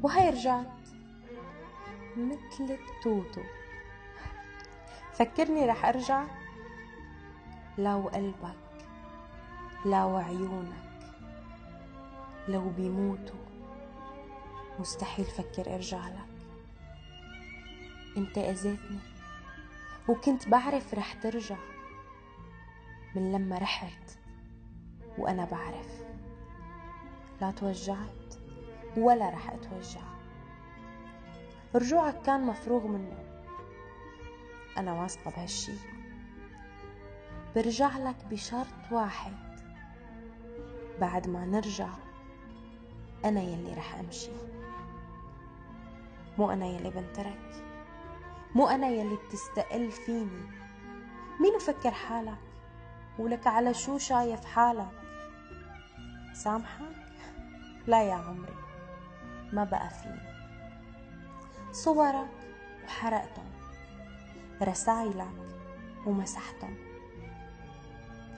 وهي رجعت مثل التوتو. فكرني رح أرجع؟ لو قلبك، لو عيونك لو بيموتوا مستحيل فكر أرجع لك. انت أذيتني وكنت بعرف رح ترجع من لما رحت وأنا بعرف. لا توجعت ولا رح أتوجع. رجوعك كان مفروغ منه، أنا واثقة بهالشي. برجع لك بشرط واحد، بعد ما نرجع أنا يلي رح أمشي، مو أنا يلي بنترك، مو أنا يلي بتستقل فيني. مين مفكر حالك؟ ولك على شو شايف حالك؟ سامحك؟ لا يا عمري، ما بقى فيني. صورك وحرقتهم، رسايلك ومسحتهم،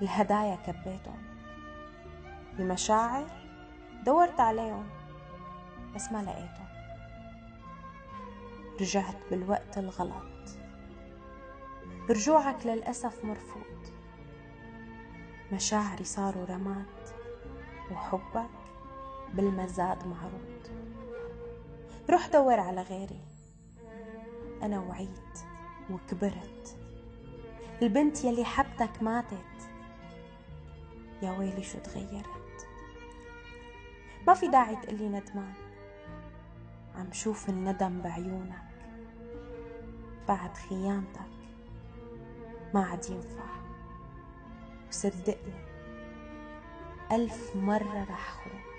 الهدايا كبيتهم، المشاعر دورت عليهم بس ما لقيتهم. رجعت بالوقت الغلط. رجوعك للأسف مرفوض. مشاعري صاروا رماد وحبك بالمزاد معروض. روح دور على غيري، أنا وعيت وكبرت. البنت يلي حبتك ماتت، يا ويلي شو تغيرت. ما في داعي تقلي ندمان، عم شوف الندم بعيونك. بعد خيانتك ما عاد ينفع، وصدقني 1000 مرة رح خون.